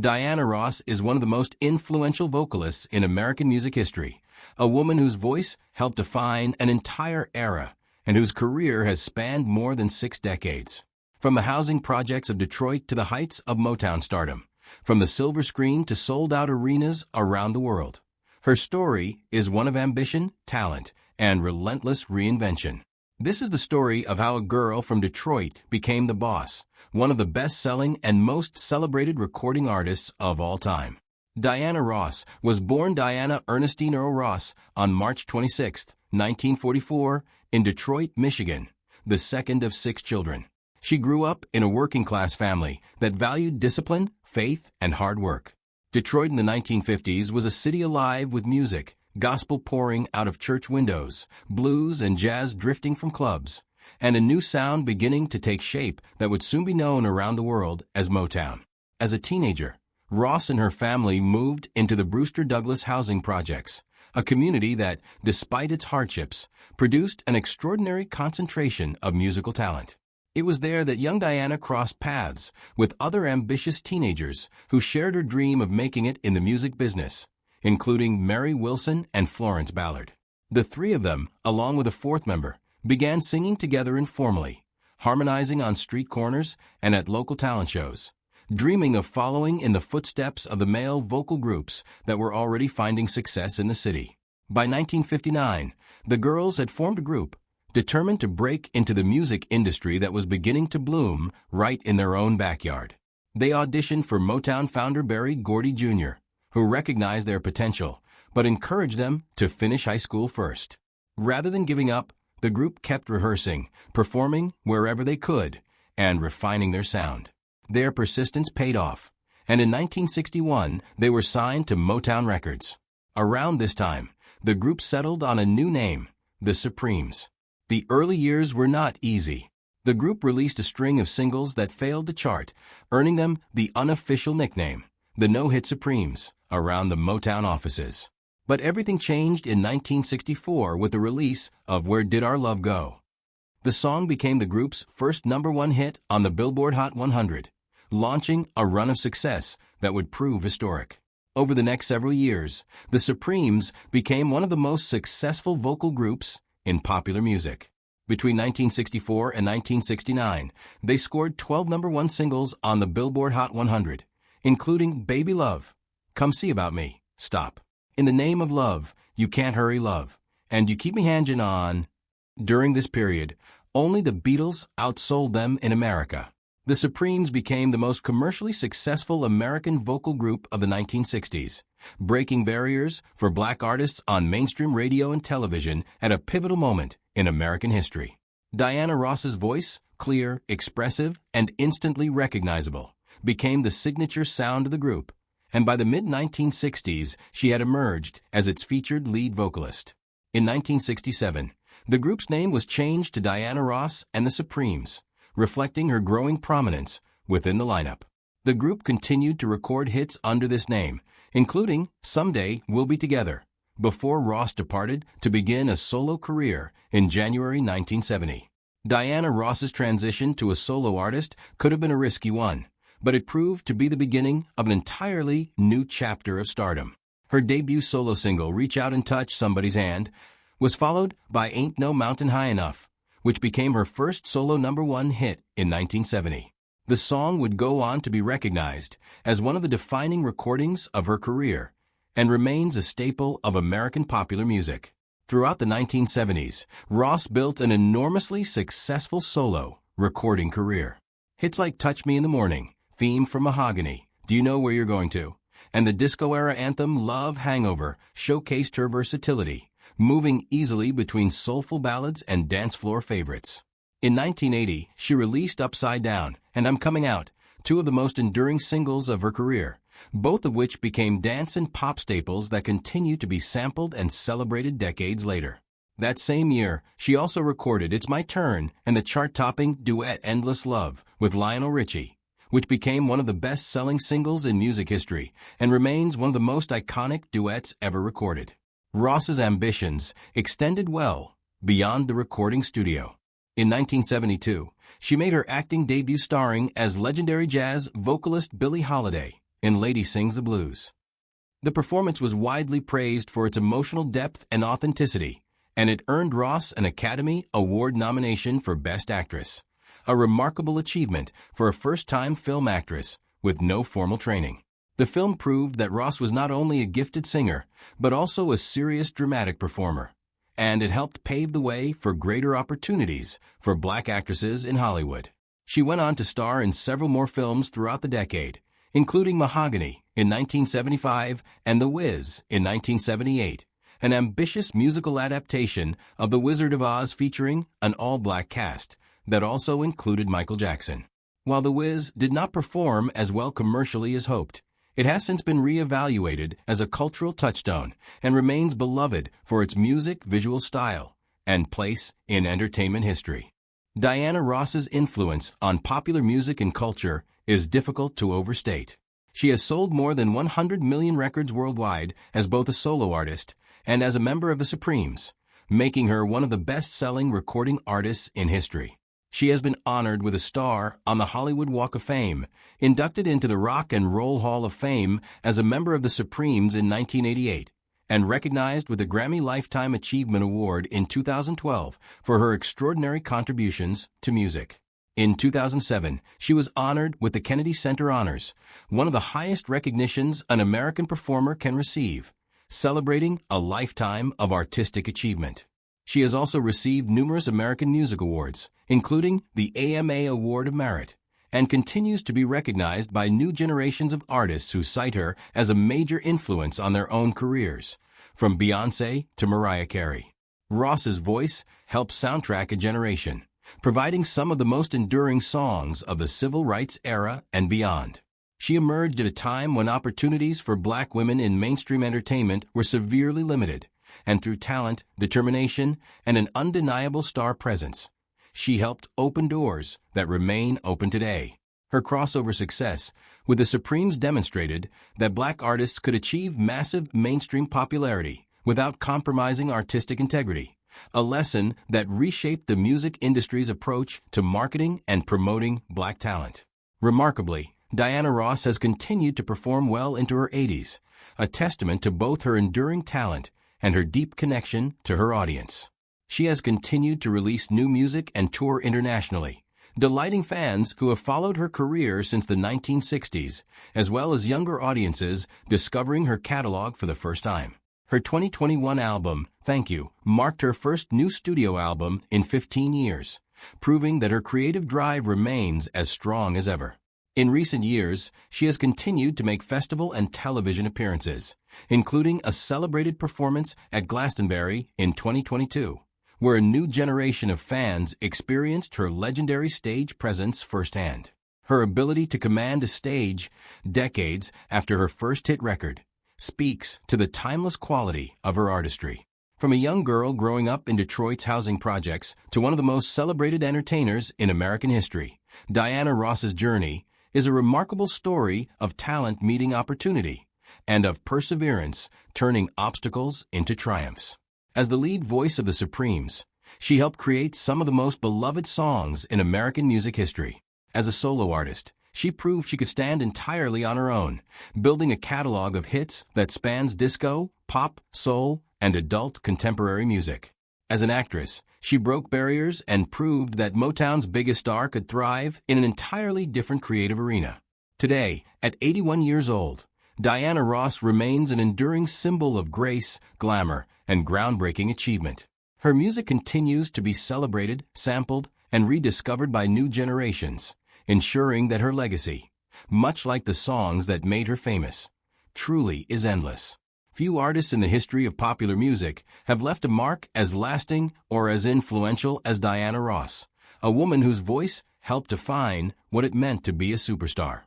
Diana Ross is one of the most influential vocalists in American music history, a woman whose voice helped define an entire era and whose career has spanned more than 6 decades. From the housing projects of Detroit to the heights of Motown stardom, from the silver screen to sold-out arenas around the world, her story is one of ambition, talent, and relentless reinvention. This is the story of how a girl from Detroit became the boss, one of the best-selling and most celebrated recording artists of all time. Diana Ross was born Diana Ernestine Earl Ross on March 26, 1944, in Detroit, Michigan, the second of 6 children. She grew up in a working-class family that valued discipline, faith, and hard work. Detroit in the 1950s was a city alive with music, gospel pouring out of church windows, blues and jazz drifting from clubs, and a new sound beginning to take shape that would soon be known around the world as Motown. As a teenager, Ross and her family moved into the Brewster Douglass housing projects, a community that, despite its hardships, produced an extraordinary concentration of musical talent. It was there that young Diana crossed paths with other ambitious teenagers who shared her dream of making it in the music business, including Mary Wilson and Florence Ballard. The 3 of them, along with a 4th member, began singing together informally, harmonizing on street corners and at local talent shows, dreaming of following in the footsteps of the male vocal groups that were already finding success in the city. By 1959, the girls had formed a group, determined to break into the music industry that was beginning to bloom right in their own backyard. They auditioned for Motown founder Berry Gordy Jr., who recognized their potential, but encouraged them to finish high school first. Rather than giving up, the group kept rehearsing, performing wherever they could, and refining their sound. Their persistence paid off, and in 1961, they were signed to Motown Records. Around this time, the group settled on a new name, the Supremes. The early years were not easy. The group released a string of singles that failed to chart, earning them the unofficial nickname, the No-Hit Supremes, around the Motown offices. But everything changed in 1964 with the release of Where Did Our Love Go? The song became the group's first #1 hit on the Billboard Hot 100, launching a run of success that would prove historic. Over the next several years, the Supremes became one of the most successful vocal groups in popular music. Between 1964 and 1969, they scored 12 #1 singles on the Billboard Hot 100, including Baby Love, Come See About Me, Stop, In the Name of Love, You Can't Hurry Love, and You Keep Me Hangin' On. During this period, only the Beatles outsold them in America. The Supremes became the most commercially successful American vocal group of the 1960s, breaking barriers for black artists on mainstream radio and television at a pivotal moment in American history. Diana Ross's voice, clear, expressive, and instantly recognizable, became the signature sound of the group, and by the mid-1960s, she had emerged as its featured lead vocalist. In 1967, the group's name was changed to Diana Ross and the Supremes, reflecting her growing prominence within the lineup. The group continued to record hits under this name, including Someday We'll Be Together, before Ross departed to begin a solo career in January 1970. Diana Ross's transition to a solo artist could have been a risky one, but it proved to be the beginning of an entirely new chapter of stardom. Her debut solo single, Reach Out and Touch Somebody's Hand, was followed by Ain't No Mountain High Enough, which became her first solo #1 hit in 1970. The song would go on to be recognized as one of the defining recordings of her career and remains a staple of American popular music. Throughout the 1970s, Ross built an enormously successful solo recording career. Hits like Touch Me in the Morning, Theme from Mahogany, Do You Know Where You're Going To, and the disco-era anthem Love Hangover showcased her versatility, moving easily between soulful ballads and dance floor favorites. In 1980, she released Upside Down and I'm Coming Out, 2 of the most enduring singles of her career, both of which became dance and pop staples that continue to be sampled and celebrated decades later. That same year, she also recorded It's My Turn and the chart-topping duet Endless Love with Lionel Richie, which became one of the best-selling singles in music history and remains one of the most iconic duets ever recorded. Ross's ambitions extended well beyond the recording studio. In 1972, she made her acting debut starring as legendary jazz vocalist Billie Holiday in Lady Sings the Blues. The performance was widely praised for its emotional depth and authenticity, and it earned Ross an Academy Award nomination for Best Actress, a remarkable achievement for a first-time film actress with no formal training. The film proved that Ross was not only a gifted singer, but also a serious dramatic performer, and it helped pave the way for greater opportunities for black actresses in Hollywood. She went on to star in several more films throughout the decade, including Mahogany in 1975 and The Wiz in 1978, an ambitious musical adaptation of The Wizard of Oz featuring an all-black cast that also included Michael Jackson. While The Wiz did not perform as well commercially as hoped, it has since been re-evaluated as a cultural touchstone and remains beloved for its music, visual style, and place in entertainment history. Diana Ross's influence on popular music and culture is difficult to overstate. She has sold more than 100 million records worldwide as both a solo artist and as a member of the Supremes, making her one of the best-selling recording artists in history. She has been honored with a star on the Hollywood Walk of Fame, inducted into the Rock and Roll Hall of Fame as a member of the Supremes in 1988, and recognized with the Grammy Lifetime Achievement Award in 2012 for her extraordinary contributions to music. In 2007, she was honored with the Kennedy Center Honors, one of the highest recognitions an American performer can receive, celebrating a lifetime of artistic achievement. She has also received numerous American Music Awards, including the AMA Award of Merit, and continues to be recognized by new generations of artists who cite her as a major influence on their own careers, from Beyoncé to Mariah Carey. Ross's voice helped soundtrack a generation, providing some of the most enduring songs of the civil rights era and beyond. She emerged at a time when opportunities for black women in mainstream entertainment were severely limited, and through talent, determination, and an undeniable star presence, she helped open doors that remain open today. Her crossover success with the Supremes demonstrated that black artists could achieve massive mainstream popularity without compromising artistic integrity, a lesson that reshaped the music industry's approach to marketing and promoting black talent. Remarkably, Diana Ross has continued to perform well into her 80s, a testament to both her enduring talent and her deep connection to her audience. She has continued to release new music and tour internationally, delighting fans who have followed her career since the 1960s, as well as younger audiences discovering her catalog for the first time. Her 2021 album, Thank You, marked her first new studio album in 15 years, proving that her creative drive remains as strong as ever. In recent years, she has continued to make festival and television appearances, including a celebrated performance at Glastonbury in 2022, where a new generation of fans experienced her legendary stage presence firsthand. Her ability to command a stage, decades after her first hit record, speaks to the timeless quality of her artistry. From a young girl growing up in Detroit's housing projects to one of the most celebrated entertainers in American history, Diana Ross's journey is a remarkable story of talent meeting opportunity and of perseverance turning obstacles into triumphs. As the lead voice of the Supremes, she helped create some of the most beloved songs in American music history. As a solo artist, she proved she could stand entirely on her own, building a catalog of hits that spans disco, pop, soul, and adult contemporary music. As an actress, she broke barriers and proved that Motown's biggest star could thrive in an entirely different creative arena. Today, at 81 years old, Diana Ross remains an enduring symbol of grace, glamour, and groundbreaking achievement. Her music continues to be celebrated, sampled, and rediscovered by new generations, ensuring that her legacy, much like the songs that made her famous, truly is endless. Few artists in the history of popular music have left a mark as lasting or as influential as Diana Ross, a woman whose voice helped define what it meant to be a superstar.